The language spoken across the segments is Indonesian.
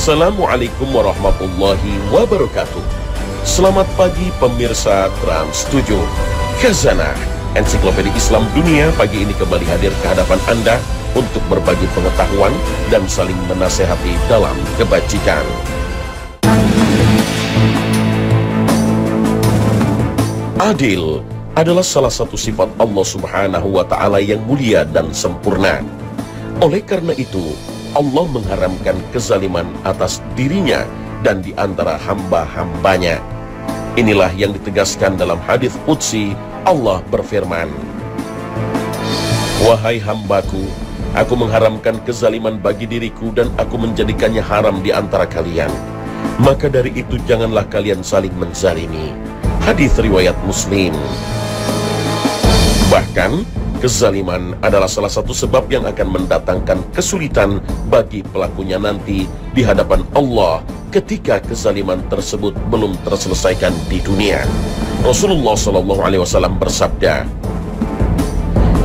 Assalamualaikum warahmatullahi wabarakatuh. Selamat pagi pemirsa Trans 7. Khazanah Ensiklopedia Islam Dunia pagi ini kembali hadir ke hadapan Anda untuk berbagi pengetahuan dan saling menasehati dalam kebajikan. Adil adalah salah satu sifat Allah Subhanahu wa Ta'ala yang mulia dan sempurna. Oleh karena itu, Allah mengharamkan kezaliman atas dirinya dan di antara hamba-hambanya. Inilah yang ditegaskan dalam hadis qudsi. Allah berfirman, "Wahai hambaku, aku mengharamkan kezaliman bagi diriku dan aku menjadikannya haram di antara kalian. Maka dari itu janganlah kalian saling menzalimi." Hadis riwayat Muslim. Bahkan kezaliman adalah salah satu sebab yang akan mendatangkan kesulitan bagi pelakunya nanti di hadapan Allah ketika kezaliman tersebut belum terselesaikan di dunia. Rasulullah SAW bersabda,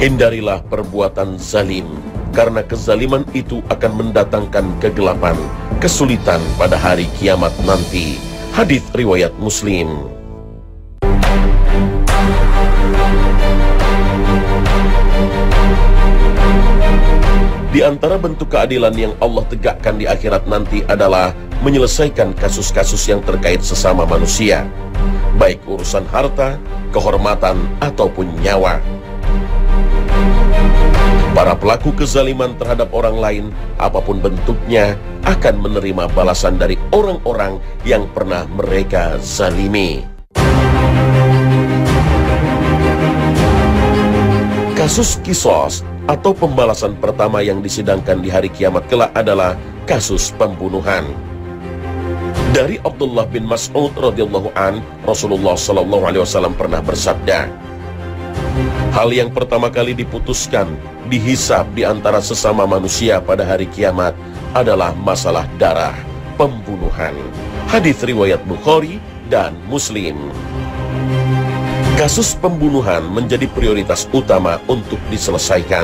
"Hindarilah perbuatan zalim, karena kezaliman itu akan mendatangkan kegelapan, kesulitan pada hari kiamat nanti." Hadis riwayat Muslim. Di antara bentuk keadilan yang Allah tegakkan di akhirat nanti adalah menyelesaikan kasus-kasus yang terkait sesama manusia, baik urusan harta, kehormatan, ataupun nyawa. Para pelaku kezaliman terhadap orang lain, apapun bentuknya, akan menerima balasan dari orang-orang yang pernah mereka zalimi. Kasus kisos atau pembalasan pertama yang disidangkan di hari kiamat kelak adalah kasus pembunuhan. Dari Abdullah bin Mas'ud radhiyallahu an, Rasulullah SAW pernah bersabda, "Hal yang pertama kali diputuskan, dihisab di antara sesama manusia pada hari kiamat adalah masalah darah, pembunuhan." Hadis riwayat Bukhari dan Muslim. Kasus pembunuhan menjadi prioritas utama untuk diselesaikan.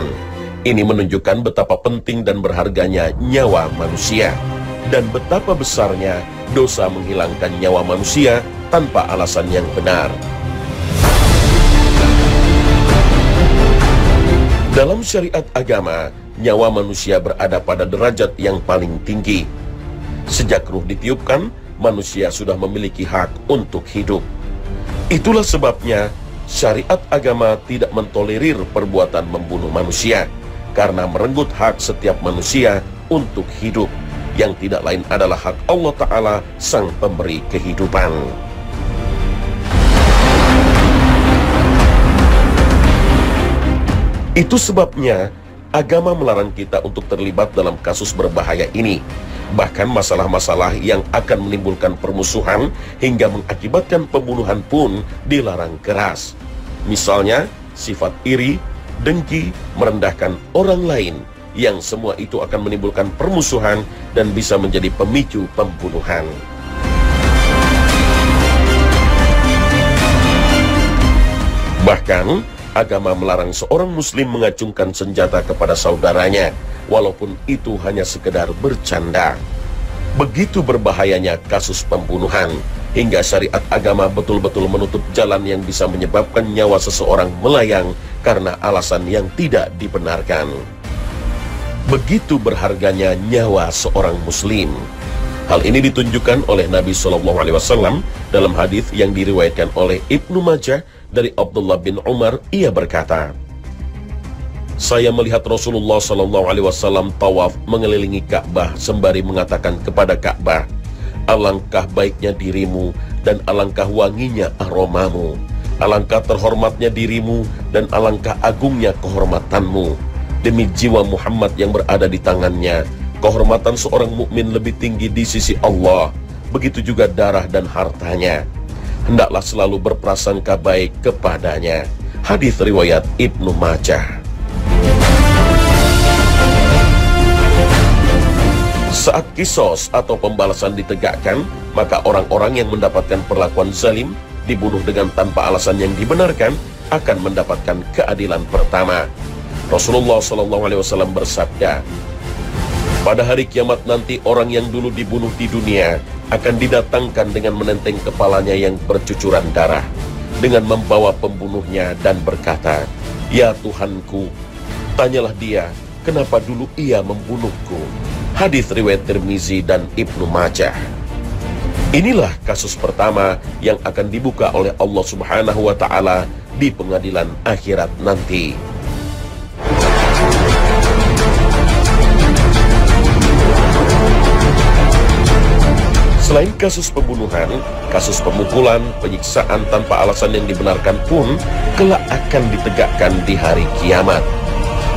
Ini menunjukkan betapa penting dan berharganya nyawa manusia, dan betapa besarnya dosa menghilangkan nyawa manusia tanpa alasan yang benar. Dalam syariat agama, nyawa manusia berada pada derajat yang paling tinggi. Sejak ruh ditiupkan, manusia sudah memiliki hak untuk hidup. Itulah sebabnya syariat agama tidak mentolerir perbuatan membunuh manusia, karena merenggut hak setiap manusia untuk hidup, yang tidak lain adalah hak Allah Ta'ala, sang pemberi kehidupan. Itu sebabnya agama melarang kita untuk terlibat dalam kasus berbahaya ini. Bahkan masalah-masalah yang akan menimbulkan permusuhan hingga mengakibatkan pembunuhan pun dilarang keras. Misalnya, sifat iri, dengki, merendahkan orang lain, yang semua itu akan menimbulkan permusuhan dan bisa menjadi pemicu pembunuhan. Bahkan, agama melarang seorang muslim mengacungkan senjata kepada saudaranya, walaupun itu hanya sekedar bercanda. Begitu berbahayanya kasus pembunuhan, hingga syariat agama betul-betul menutup jalan yang bisa menyebabkan nyawa seseorang melayang karena alasan yang tidak dibenarkan. Begitu berharganya nyawa seorang muslim. Hal ini ditunjukkan oleh Nabi SAW dalam hadis yang diriwayatkan oleh Ibnu Majah dari Abdullah bin Umar. Ia berkata, "Saya melihat Rasulullah SAW tawaf mengelilingi Ka'bah sembari mengatakan kepada Ka'bah, 'Alangkah baiknya dirimu dan alangkah wanginya aromamu, alangkah terhormatnya dirimu dan alangkah agungnya kehormatanmu. Demi jiwa Muhammad yang berada di tangannya, kehormatan seorang mukmin lebih tinggi di sisi Allah, begitu juga darah dan hartanya. Hendaklah selalu berprasangka baik kepadanya.' Hadis riwayat Ibnu Majah. Saat kisos atau pembalasan ditegakkan, maka orang-orang yang mendapatkan perlakuan zalim, dibunuh dengan tanpa alasan yang dibenarkan, akan mendapatkan keadilan pertama. Rasulullah SAW bersabda, Pada hari kiamat nanti orang yang dulu dibunuh di dunia akan didatangkan dengan menenteng kepalanya yang bercucuran darah, dengan membawa pembunuhnya dan berkata, "Ya Tuhanku, tanyalah dia, kenapa dulu ia membunuhku?" Hadis riwayat Tirmizi dan Ibnu Majah. Inilah kasus pertama yang akan dibuka oleh Allah Subhanahu wa Ta'ala di pengadilan akhirat nanti. Selain kasus pembunuhan, kasus pemukulan, penyiksaan tanpa alasan yang dibenarkan pun kelak akan ditegakkan di hari kiamat.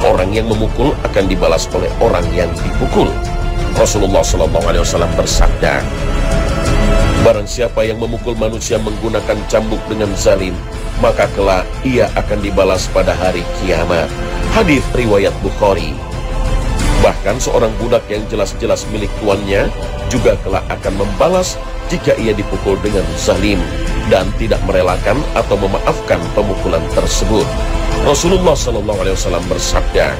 Orang yang memukul akan dibalas oleh orang yang dipukul. Rasulullah SAW bersabda, "Barang siapa yang memukul manusia menggunakan cambuk dengan zalim, maka kelak ia akan dibalas pada hari kiamat." Hadis riwayat Bukhari. Bahkan seorang budak yang jelas-jelas milik tuannya juga kelak akan membalas jika ia dipukul dengan zalim dan tidak merelakan atau memaafkan pemukulan tersebut. Rasulullah SAW bersabda,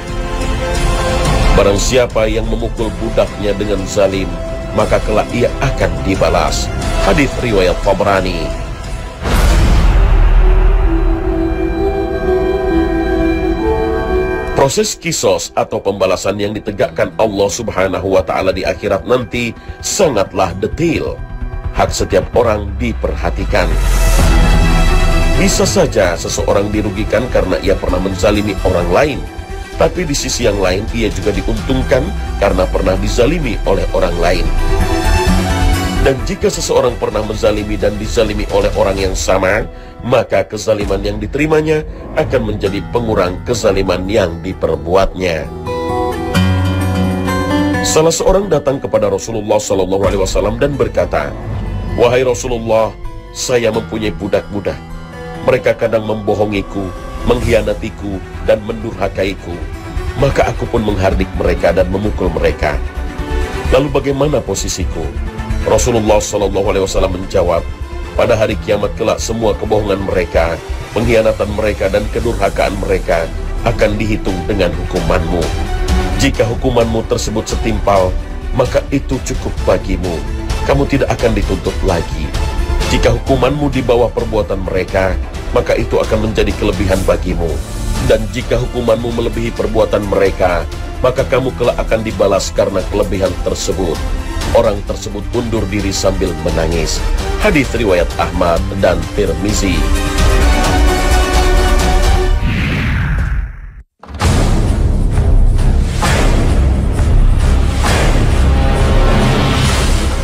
"Barang siapa yang memukul budaknya dengan zalim, maka kelak ia akan dibalas." Hadis riwayat Tabrani. Proses kisos atau pembalasan yang ditegakkan Allah Subhanahu wa Ta'ala di akhirat nanti sangatlah detail. Hak setiap orang diperhatikan. Bisa saja seseorang dirugikan karena ia pernah menzalimi orang lain, tapi di sisi yang lain ia juga diuntungkan karena pernah dizalimi oleh orang lain. Dan jika seseorang pernah menzalimi dan dizalimi oleh orang yang sama, maka kezaliman yang diterimanya akan menjadi pengurang kezaliman yang diperbuatnya. Salah seorang datang kepada Rasulullah SAW dan berkata, "Wahai Rasulullah, saya mempunyai budak-budak. Mereka kadang membohongiku, mengkhianatiku, dan mendurhakaiku. Maka aku pun menghardik mereka dan memukul mereka. Lalu bagaimana posisiku?" Rasulullah SAW menjawab, "Pada hari kiamat kelak semua kebohongan mereka, pengkhianatan mereka, dan kedurhakaan mereka akan dihitung dengan hukumanmu. Jika hukumanmu tersebut setimpal, maka itu cukup bagimu. Kamu tidak akan dituntut lagi. Jika hukumanmu di bawah perbuatan mereka, maka itu akan menjadi kelebihan bagimu. Dan jika hukumanmu melebihi perbuatan mereka, maka kamu kelak akan dibalas karena kelebihan tersebut." Orang tersebut undur diri sambil menangis. Hadis riwayat Ahmad dan Tirmizi.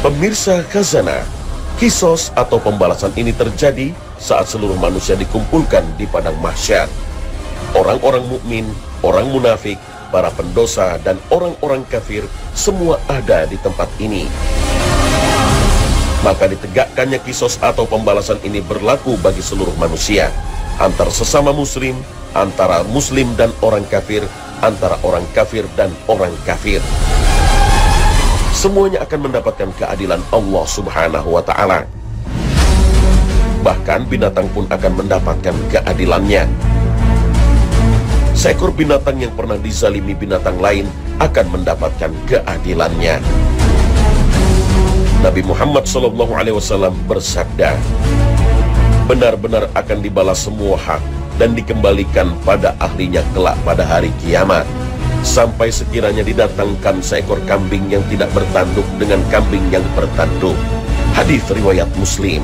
Pemirsa Khazanah, kisos atau pembalasan ini terjadi saat seluruh manusia dikumpulkan di padang mahsyar. Orang-orang mukmin, orang munafik, para pendosa, dan orang-orang kafir semua ada di tempat ini. Maka ditegakkannya kisos atau pembalasan ini berlaku bagi seluruh manusia, antar sesama muslim, antara muslim dan orang kafir, antara orang kafir dan orang kafir. Semuanya akan mendapatkan keadilan Allah Subhanahu wa Ta'ala. Bahkan binatang pun akan mendapatkan keadilannya. Seekor binatang yang pernah dizalimi binatang lain akan mendapatkan keadilannya. Nabi Muhammad SAW bersabda, "Benar-benar akan dibalas semua hak dan dikembalikan pada ahlinya kelak pada hari kiamat, sampai sekiranya didatangkan seekor kambing yang tidak bertanduk dengan kambing yang bertanduk." Hadis riwayat Muslim.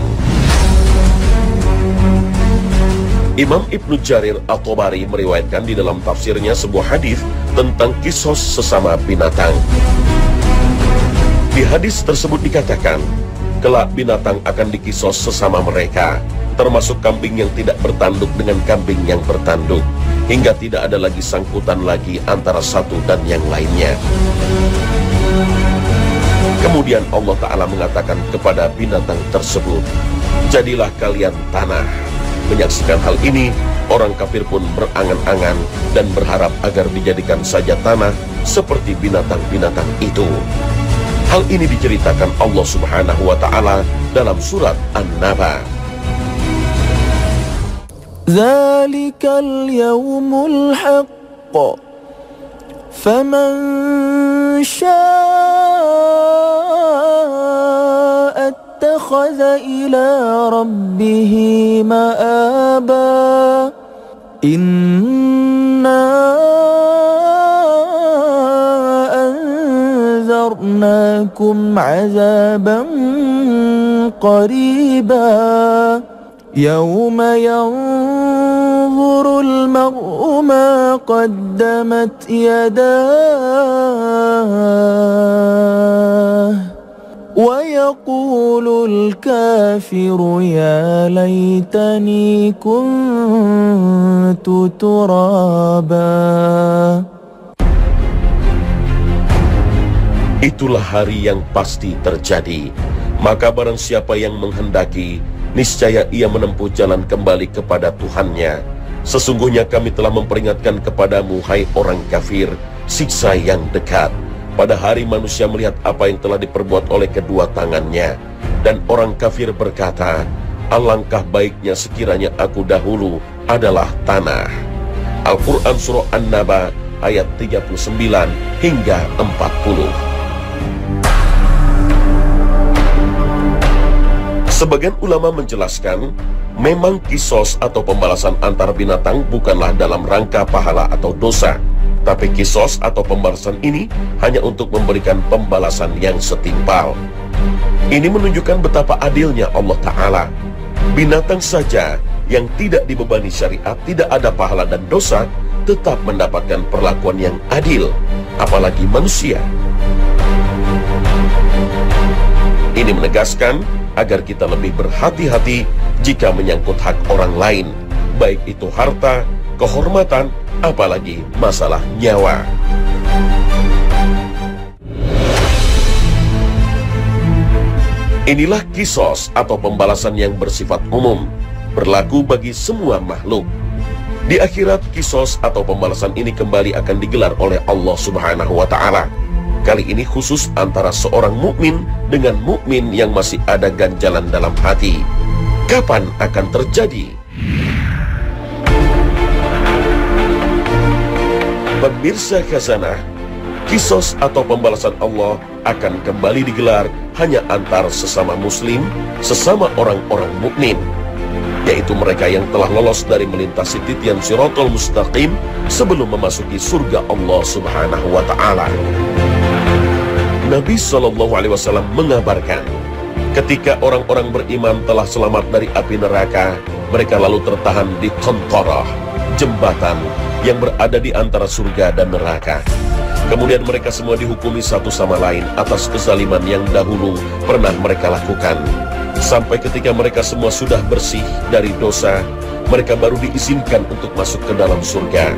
Imam Ibnu Jarir At-Tabari meriwayatkan di dalam tafsirnya sebuah hadis tentang kisos sesama binatang. Di hadis tersebut dikatakan, kelak binatang akan dikisos sesama mereka, termasuk kambing yang tidak bertanduk dengan kambing yang bertanduk, hingga tidak ada lagi sangkutan lagi antara satu dan yang lainnya. Kemudian Allah Ta'ala mengatakan kepada binatang tersebut, "Jadilah kalian tanah." Menyaksikan hal ini, orang kafir pun berangan-angan dan berharap agar dijadikan saja tanah seperti binatang-binatang itu. Hal ini diceritakan Allah Subhanahu wa Ta'ala dalam surat An-Naba. Dzalikal yaumul haqq فمن شاء اتخذ إلى ربه مآبا إنا أنذرناكم عذابا قريبا يوم ينظر المرء ما قدمت يداه ويقول الكافر يا ليتني كنت ترابا. Itulah hari yang pasti terjadi. Maka barang siapa yang menghendaki, niscaya ia menempuh jalan kembali kepada Tuhannya. Sesungguhnya kami telah memperingatkan kepadamu, hai orang kafir, siksa yang dekat. Pada hari manusia melihat apa yang telah diperbuat oleh kedua tangannya. Dan orang kafir berkata, alangkah baiknya sekiranya aku dahulu adalah tanah. Al-Quran Surah An-Naba ayat 39 hingga 40. Sebagian ulama menjelaskan, memang kisos atau pembalasan antar binatang bukanlah dalam rangka pahala atau dosa. Tapi kisos atau pembalasan ini hanya untuk memberikan pembalasan yang setimpal. Ini menunjukkan betapa adilnya Allah Ta'ala. Binatang saja yang tidak dibebani syariat, tidak ada pahala dan dosa, tetap mendapatkan perlakuan yang adil, apalagi manusia. Ini menegaskan agar kita lebih berhati-hati jika menyangkut hak orang lain, baik itu harta, kehormatan, apalagi masalah nyawa. Inilah kisos atau pembalasan yang bersifat umum, berlaku bagi semua makhluk. Di akhirat, kisos atau pembalasan ini kembali akan digelar oleh Allah Subhanahu wa Ta'ala. Kali ini khusus antara seorang mukmin dengan mukmin yang masih ada ganjalan dalam hati. Kapan akan terjadi? Pemirsa Khazanah, kisos atau pembalasan Allah akan kembali digelar hanya antar sesama muslim, sesama orang-orang mukmin, yaitu mereka yang telah lolos dari melintasi titian Shiratal Mustaqim sebelum memasuki surga Allah Subhanahu wa Ta'ala. Nabi SAW mengabarkan, ketika orang-orang beriman telah selamat dari api neraka, mereka lalu tertahan di qantarah, jembatan yang berada di antara surga dan neraka. Kemudian mereka semua dihukumi satu sama lain atas kezaliman yang dahulu pernah mereka lakukan. Sampai ketika mereka semua sudah bersih dari dosa, mereka baru diizinkan untuk masuk ke dalam surga.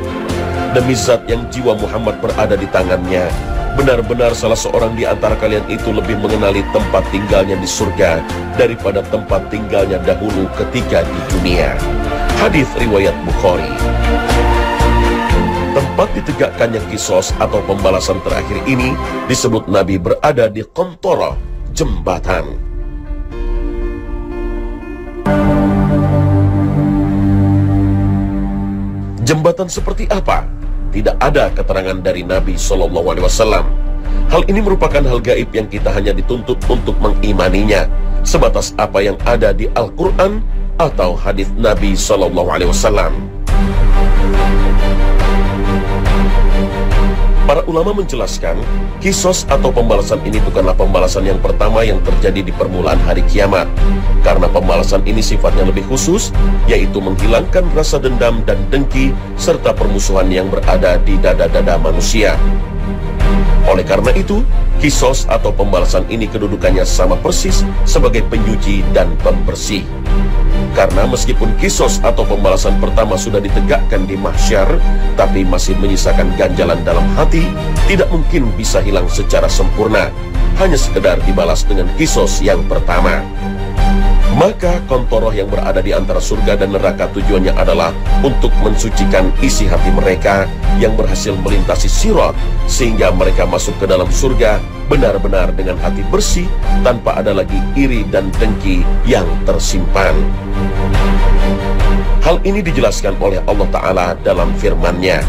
Demi zat yang jiwa Muhammad berada di tangannya, benar-benar salah seorang di antara kalian itu lebih mengenali tempat tinggalnya di surga daripada tempat tinggalnya dahulu ketika di dunia. Hadis riwayat Bukhari. Tempat ditegakkannya kisos atau pembalasan terakhir ini disebut Nabi berada di qantarah, jembatan. Jembatan seperti apa? Tidak ada keterangan dari Nabi SAW. Hal ini merupakan hal gaib yang kita hanya dituntut untuk mengimaninya, sebatas apa yang ada di Al-Quran atau hadis Nabi SAW. Para ulama menjelaskan, kisos atau pembalasan ini bukanlah pembalasan yang pertama yang terjadi di permulaan hari kiamat. Karena pembalasan ini sifatnya lebih khusus, yaitu menghilangkan rasa dendam dan dengki, serta permusuhan yang berada di dada-dada manusia. Oleh karena itu, kisos atau pembalasan ini kedudukannya sama persis sebagai penyuci dan pembersih. Karena meskipun kisos atau pembalasan pertama sudah ditegakkan di mahsyar, tapi masih menyisakan ganjalan dalam hati, tidak mungkin bisa hilang secara sempurna, hanya sekedar dibalas dengan kisos yang pertama. Maka qantarah yang berada di antara surga dan neraka tujuannya adalah untuk mensucikan isi hati mereka yang berhasil melintasi sirat, sehingga mereka masuk ke dalam surga benar-benar dengan hati bersih, tanpa ada lagi iri dan dengki yang tersimpan. Hal ini dijelaskan oleh Allah Ta'ala dalam firman-Nya.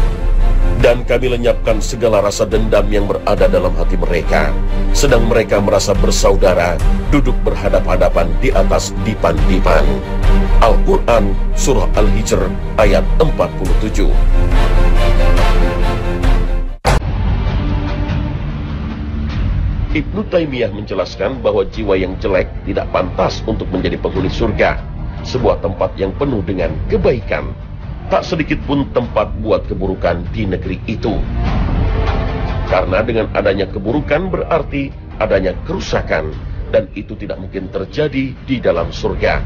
Dan kami lenyapkan segala rasa dendam yang berada dalam hati mereka, sedang mereka merasa bersaudara, duduk berhadap-hadapan di atas dipan-dipan. Al-Quran Surah Al-Hijr ayat 47. Ibnu Taimiyah menjelaskan bahwa jiwa yang jelek tidak pantas untuk menjadi penghuni surga, sebuah tempat yang penuh dengan kebaikan. Tak sedikit pun tempat buat keburukan di negeri itu. Karena dengan adanya keburukan berarti adanya kerusakan, dan itu tidak mungkin terjadi di dalam surga.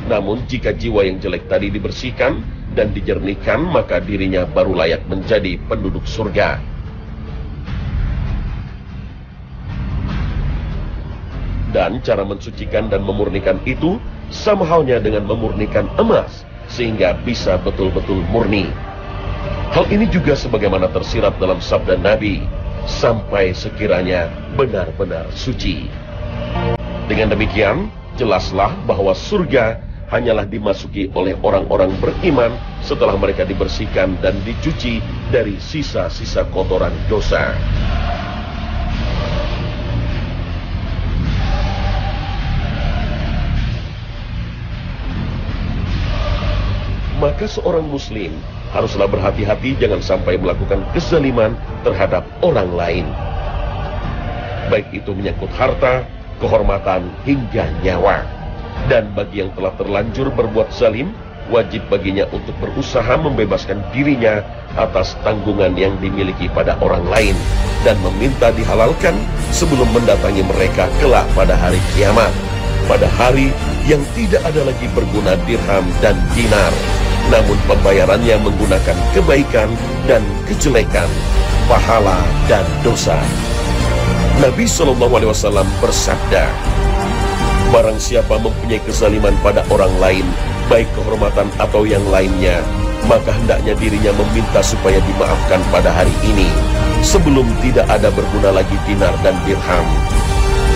Namun jika jiwa yang jelek tadi dibersihkan dan dijernihkan, maka dirinya baru layak menjadi penduduk surga. Dan cara mensucikan dan memurnikan itu sama halnya dengan memurnikan emas, sehingga bisa betul-betul murni. Hal ini juga sebagaimana tersirat dalam sabda Nabi, sampai sekiranya benar-benar suci. Dengan demikian, jelaslah bahwa surga hanyalah dimasuki oleh orang-orang beriman setelah mereka dibersihkan dan dicuci dari sisa-sisa kotoran dosa. Maka seorang muslim haruslah berhati-hati jangan sampai melakukan kezaliman terhadap orang lain. Baik itu menyangkut harta, kehormatan, hingga nyawa. Dan bagi yang telah terlanjur berbuat zalim, wajib baginya untuk berusaha membebaskan dirinya atas tanggungan yang dimiliki pada orang lain, dan meminta dihalalkan sebelum mendatangi mereka kelak pada hari kiamat, pada hari yang tidak ada lagi berguna dirham dan dinar, namun pembayarannya menggunakan kebaikan dan kejelekan, pahala dan dosa. Nabi SAW bersabda, barang siapa mempunyai kezaliman pada orang lain, baik kehormatan atau yang lainnya, maka hendaknya dirinya meminta supaya dimaafkan pada hari ini, sebelum tidak ada berguna lagi dinar dan dirham.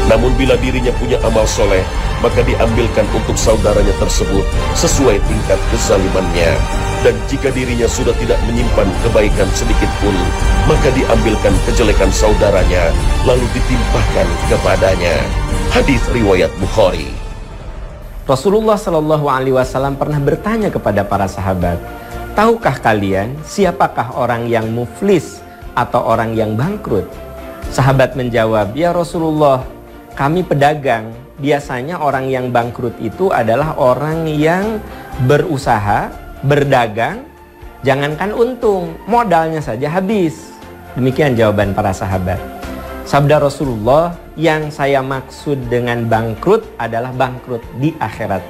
Namun bila dirinya punya amal soleh, maka diambilkan untuk saudaranya tersebut sesuai tingkat kezalimannya. Dan jika dirinya sudah tidak menyimpan kebaikan sedikit pun, maka diambilkan kejelekan saudaranya, lalu ditimpahkan kepadanya. Hadis riwayat Bukhari. Rasulullah Shallallahu Alaihi Wasallam pernah bertanya kepada para sahabat, tahukah kalian siapakah orang yang muflis atau orang yang bangkrut? Sahabat menjawab, ya Rasulullah, kami pedagang. Biasanya orang yang bangkrut itu adalah orang yang berusaha, berdagang, jangankan untung, modalnya saja habis. Demikian jawaban para sahabat. Sabda Rasulullah, yang saya maksud dengan bangkrut adalah bangkrut di akhirat.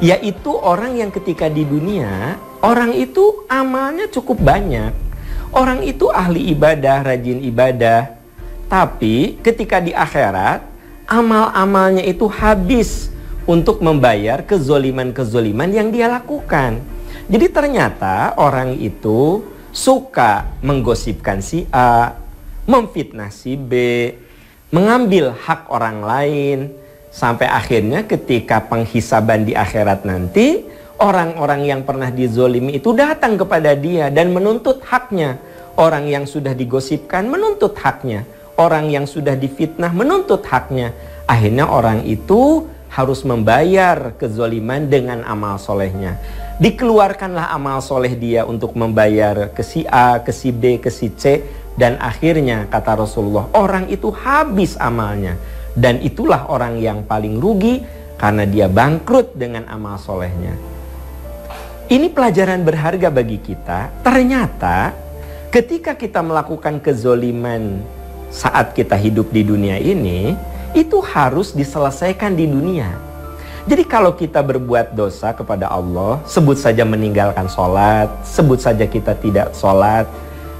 Yaitu orang yang ketika di dunia, orang itu amalnya cukup banyak. Orang itu ahli ibadah, rajin ibadah. Tapi ketika di akhirat, amal-amalnya itu habis untuk membayar kezoliman-kezoliman yang dia lakukan. Jadi ternyata orang itu suka menggosipkan si A, memfitnah si B, mengambil hak orang lain, sampai akhirnya ketika penghisaban di akhirat nanti, orang-orang yang pernah dizolimi itu datang kepada dia dan menuntut haknya. Orang yang sudah digosipkan menuntut haknya. Orang yang sudah difitnah menuntut haknya. Akhirnya orang itu harus membayar kezoliman dengan amal solehnya. Dikeluarkanlah amal soleh dia untuk membayar ke si A, ke si B, ke si C. Dan akhirnya kata Rasulullah, orang itu habis amalnya. Dan itulah orang yang paling rugi karena dia bangkrut dengan amal solehnya. Ini pelajaran berharga bagi kita. Ternyata ketika kita melakukan kezoliman saat kita hidup di dunia ini, itu harus diselesaikan di dunia. Jadi kalau kita berbuat dosa kepada Allah, sebut saja meninggalkan sholat, sebut saja kita tidak sholat,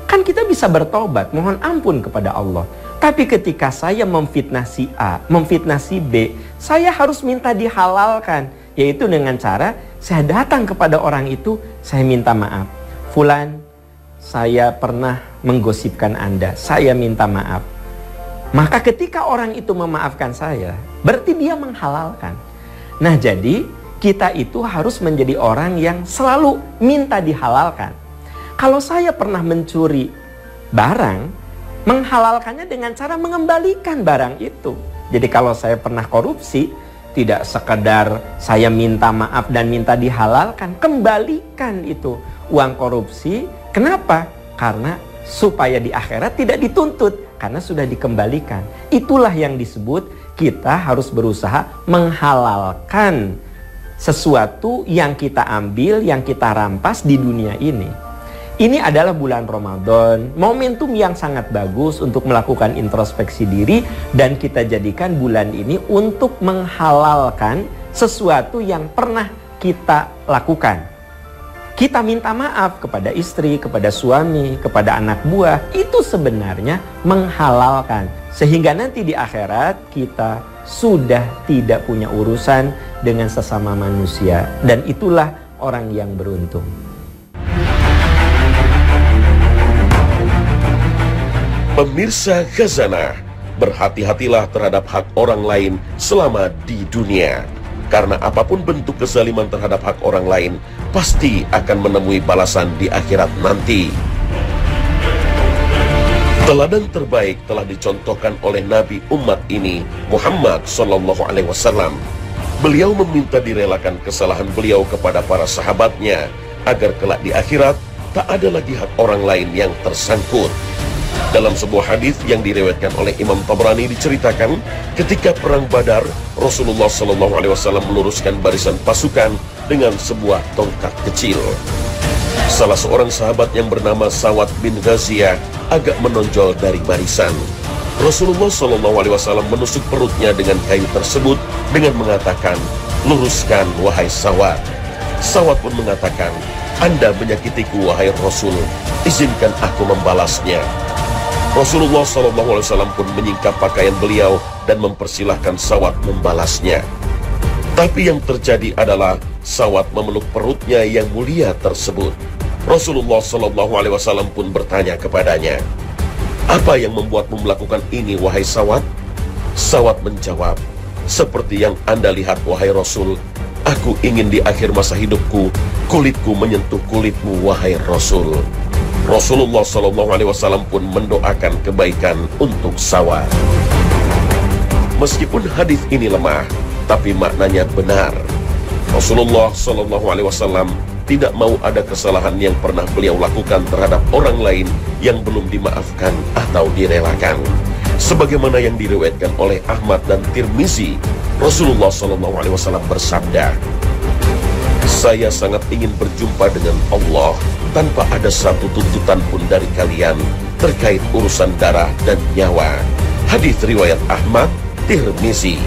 kan kita bisa bertobat, mohon ampun kepada Allah. Tapi ketika saya memfitnah si A, memfitnah si B, saya harus minta dihalalkan. Yaitu dengan cara saya datang kepada orang itu, saya minta maaf. Fulan, saya pernah menggosipkan Anda, saya minta maaf. Maka ketika orang itu memaafkan saya, berarti dia menghalalkan. Nah jadi kita itu harus menjadi orang yang selalu minta dihalalkan. Kalau saya pernah mencuri barang, menghalalkannya dengan cara mengembalikan barang itu. Jadi kalau saya pernah korupsi, tidak sekedar saya minta maaf dan minta dihalalkan, kembalikan itu uang korupsi. Kenapa? Karena supaya di akhirat tidak dituntut, karena sudah dikembalikan. Itulah yang disebut kita harus berusaha menghalalkan sesuatu yang kita ambil, yang kita rampas di dunia ini. Ini adalah bulan Ramadan, momentum yang sangat bagus untuk melakukan introspeksi diri, dan kita jadikan bulan ini untuk menghalalkan sesuatu yang pernah kita lakukan. Kita minta maaf kepada istri, kepada suami, kepada anak buah, itu sebenarnya menghalalkan. Sehingga nanti di akhirat kita sudah tidak punya urusan dengan sesama manusia. Dan itulah orang yang beruntung. Pemirsa Khazanah, berhati-hatilah terhadap hak orang lain selama di dunia. Karena apapun bentuk kezaliman terhadap hak orang lain, pasti akan menemui balasan di akhirat nanti. Teladan terbaik telah dicontohkan oleh Nabi umat ini, Muhammad SAW. Beliau meminta direlakan kesalahan beliau kepada para sahabatnya, agar kelak di akhirat tak ada lagi hak orang lain yang tersangkut. Dalam sebuah hadis yang diriwayatkan oleh Imam Tabrani diceritakan, ketika perang Badar, Rasulullah SAW meluruskan barisan pasukan dengan sebuah tongkat kecil. Salah seorang sahabat yang bernama Sawad bin Ghaziyah agak menonjol dari barisan. Rasulullah SAW menusuk perutnya dengan kayu tersebut dengan mengatakan, "Luruskan wahai Sawad." Sawad pun mengatakan, "Anda menyakitiku wahai Rasul, izinkan aku membalasnya." Rasulullah SAW pun menyingkap pakaian beliau dan mempersilahkan Sawad membalasnya. Tapi yang terjadi adalah Sawad memeluk perutnya yang mulia tersebut. Rasulullah SAW pun bertanya kepadanya, "Apa yang membuatmu melakukan ini wahai Sawad?" Sawad menjawab, "Seperti yang Anda lihat wahai Rasul, aku ingin di akhir masa hidupku, kulitku menyentuh kulitmu wahai Rasul." Rasulullah SAW pun mendoakan kebaikan untuk Sawad. Meskipun hadis ini lemah, tapi maknanya benar. Rasulullah SAW tidak mau ada kesalahan yang pernah beliau lakukan terhadap orang lain yang belum dimaafkan atau direlakan. Sebagaimana yang diriwayatkan oleh Ahmad dan Tirmizi, Rasulullah SAW bersabda, "Saya sangat ingin berjumpa dengan Allah tanpa ada satu tuntutan pun dari kalian terkait urusan darah dan nyawa." Hadis riwayat Ahmad, Tirmizi.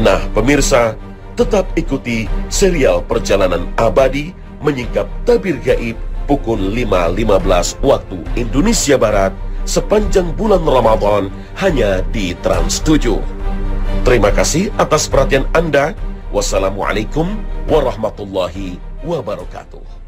Nah, pemirsa, tetap ikuti serial Perjalanan Abadi Menyingkap Tabir Gaib pukul 5.15 waktu Indonesia Barat sepanjang bulan Ramadan hanya di Trans 7. Terima kasih atas perhatian Anda. Wassalamualaikum warahmatullahi wabarakatuh.